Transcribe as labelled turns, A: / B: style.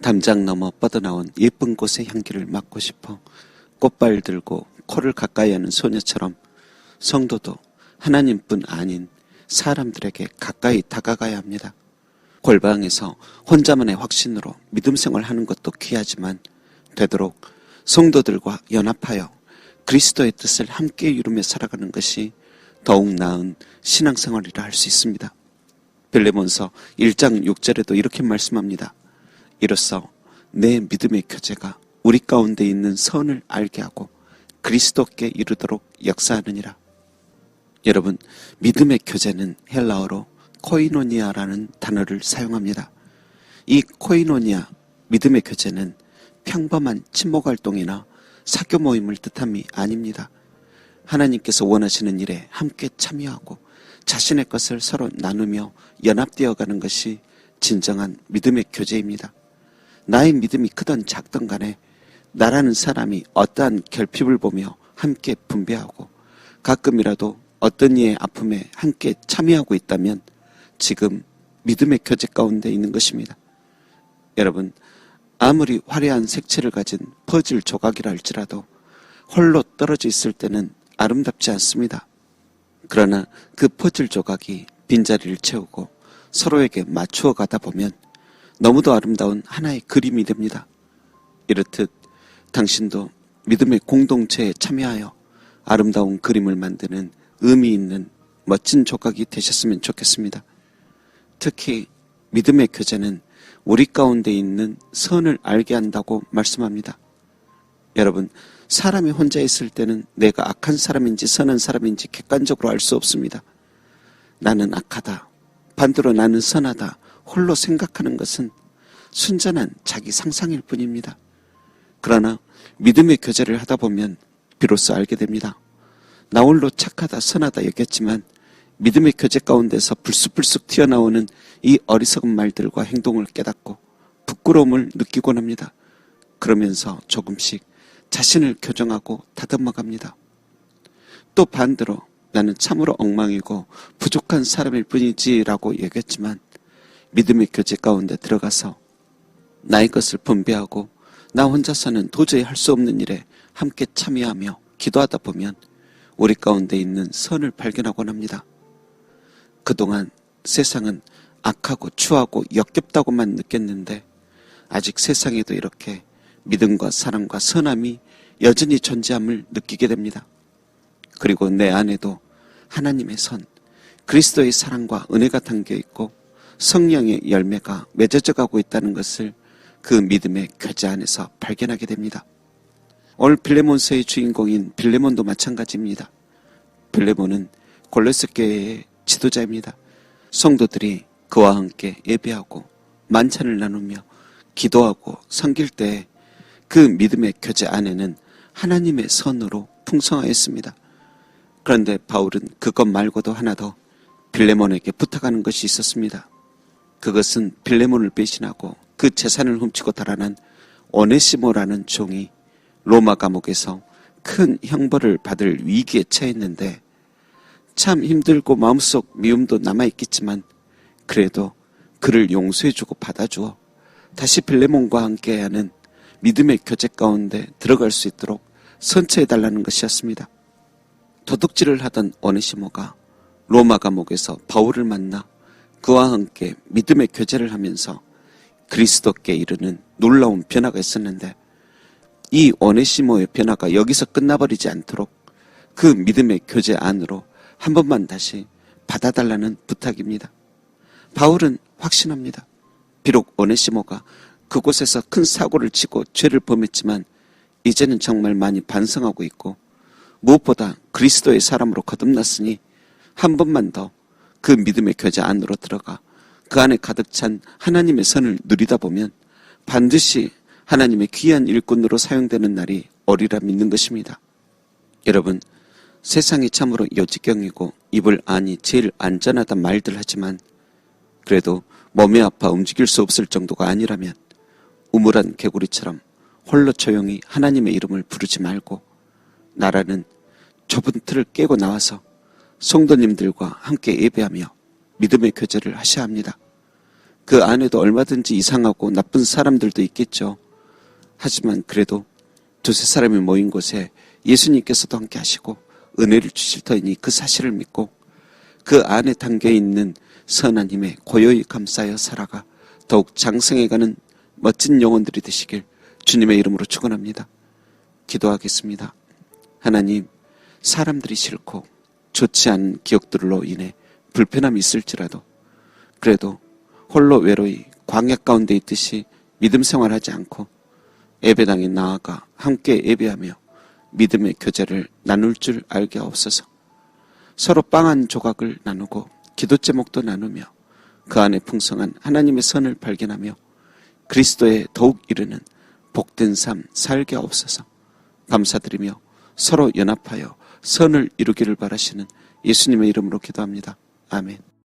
A: 담장 넘어 뻗어나온 예쁜 꽃의 향기를 맡고 싶어 꽃발 들고 코를 가까이 하는 소녀처럼 성도도 하나님뿐 아닌 사람들에게 가까이 다가가야 합니다. 골방에서 혼자만의 확신으로 믿음 생활하는 것도 귀하지만 되도록 성도들과 연합하여 그리스도의 뜻을 함께 이루며 살아가는 것이 더욱 나은 신앙생활이라 할 수 있습니다. 빌레몬서 1장 6절에도 이렇게 말씀합니다. 이로써 내 믿음의 교제가 우리 가운데 있는 선을 알게 하고 그리스도께 이르도록 역사하느니라. 여러분, 믿음의 교제는 헬라어로 코이노니아라는 단어를 사용합니다. 이 코이노니아, 믿음의 교제는 평범한 친목활동이나 사교 모임을 뜻함이 아닙니다. 하나님께서 원하시는 일에 함께 참여하고 자신의 것을 서로 나누며 연합되어 가는 것이 진정한 믿음의 교제입니다. 나의 믿음이 크든 작든 간에 나라는 사람이 어떠한 결핍을 보며 함께 분배하고 가끔이라도 어떤 이의 아픔에 함께 참여하고 있다면 지금 믿음의 교제 가운데 있는 것입니다. 여러분, 아무리 화려한 색채를 가진 퍼즐 조각이라 할지라도 홀로 떨어져 있을 때는 아름답지 않습니다. 그러나 그 퍼즐 조각이 빈자리를 채우고 서로에게 맞추어 가다 보면 너무도 아름다운 하나의 그림이 됩니다. 이렇듯 당신도 믿음의 공동체에 참여하여 아름다운 그림을 만드는 의미 있는 멋진 조각이 되셨으면 좋겠습니다. 특히 믿음의 교제는 우리 가운데 있는 선을 알게 한다고 말씀합니다. 여러분, 사람이 혼자 있을 때는 내가 악한 사람인지 선한 사람인지 객관적으로 알 수 없습니다. 나는 악하다, 반대로 나는 선하다 홀로 생각하는 것은 순전한 자기 상상일 뿐입니다. 그러나 믿음의 교제를 하다 보면 비로소 알게 됩니다. 나 홀로 착하다 선하다 여겼지만 믿음의 교제 가운데서 불쑥불쑥 튀어나오는 이 어리석은 말들과 행동을 깨닫고 부끄러움을 느끼곤 합니다. 그러면서 조금씩 자신을 교정하고 다듬어 갑니다. 또 반대로 나는 참으로 엉망이고 부족한 사람일 뿐이지라고 여겼지만 믿음의 교제 가운데 들어가서 나의 것을 분배하고 나 혼자서는 도저히 할 수 없는 일에 함께 참여하며 기도하다 보면 우리 가운데 있는 선을 발견하곤 합니다. 그동안 세상은 악하고 추하고 역겹다고만 느꼈는데 아직 세상에도 이렇게 믿음과 사랑과 선함이 여전히 존재함을 느끼게 됩니다. 그리고 내 안에도 하나님의 선, 그리스도의 사랑과 은혜가 담겨있고 성령의 열매가 맺어져 가고 있다는 것을 그 믿음의 교제 안에서 발견하게 됩니다. 오늘 빌레몬서의 주인공인 빌레몬도 마찬가지입니다. 빌레몬은 골로새 교회의 지도자입니다. 성도들이 그와 함께 예배하고 만찬을 나누며 기도하고 섬길 때 그 믿음의 교제 안에는 하나님의 선으로 풍성하였습니다. 그런데 바울은 그것 말고도 하나 더 빌레몬에게 부탁하는 것이 있었습니다. 그것은 빌레몬을 배신하고 그 재산을 훔치고 달아난 오네시모라는 종이 로마 감옥에서 큰 형벌을 받을 위기에 처했는데 참 힘들고 마음속 미움도 남아있겠지만 그래도 그를 용서해주고 받아주어 다시 빌레몬과 함께하는 믿음의 교제 가운데 들어갈 수 있도록 선처해달라는 것이었습니다. 도둑질을 하던 오네시모가 로마 감옥에서 바울을 만나 그와 함께 믿음의 교제를 하면서 그리스도께 이르는 놀라운 변화가 있었는데 이 오네시모의 변화가 여기서 끝나버리지 않도록 그 믿음의 교제 안으로 한 번만 다시 받아달라는 부탁입니다. 바울은 확신합니다. 비록 오네시모가 그곳에서 큰 사고를 치고 죄를 범했지만 이제는 정말 많이 반성하고 있고 무엇보다 그리스도의 사람으로 거듭났으니 한 번만 더 그 믿음의 교제 안으로 들어가 그 안에 가득 찬 하나님의 선을 누리다 보면 반드시 하나님의 귀한 일꾼으로 사용되는 날이 오리라 믿는 것입니다. 여러분, 세상이 참으로 요지경이고 입을 안이 제일 안전하단 말들 하지만 그래도 몸이 아파 움직일 수 없을 정도가 아니라면 우물한 개구리처럼 홀로 조용히 하나님의 이름을 부르지 말고 나라는 좁은 틀을 깨고 나와서 성도님들과 함께 예배하며 믿음의 교제를 하셔야 합니다. 그 안에도 얼마든지 이상하고 나쁜 사람들도 있겠죠. 하지만 그래도 두세 사람이 모인 곳에 예수님께서도 함께 하시고 은혜를 주실 터이니 그 사실을 믿고 그 안에 담겨있는 선한 힘에 고요히 감싸여 살아가 더욱 장성해가는 멋진 영혼들이 되시길 주님의 이름으로 축원합니다. 기도하겠습니다. 하나님, 사람들이 싫고 좋지 않은 기억들로 인해 불편함이 있을지라도 그래도 홀로 외로이 광야 가운데 있듯이 믿음 생활하지 않고 예배당에 나아가 함께 예배하며 믿음의 교제를 나눌 줄 알게 하옵소서. 서로 빵 한 조각을 나누고 기도 제목도 나누며 그 안에 풍성한 하나님의 선을 발견하며 그리스도에 더욱 이르는 복된 삶 살게 하옵소서. 감사드리며 서로 연합하여 선을 이루기를 바라시는 예수님의 이름으로 기도합니다. 아멘.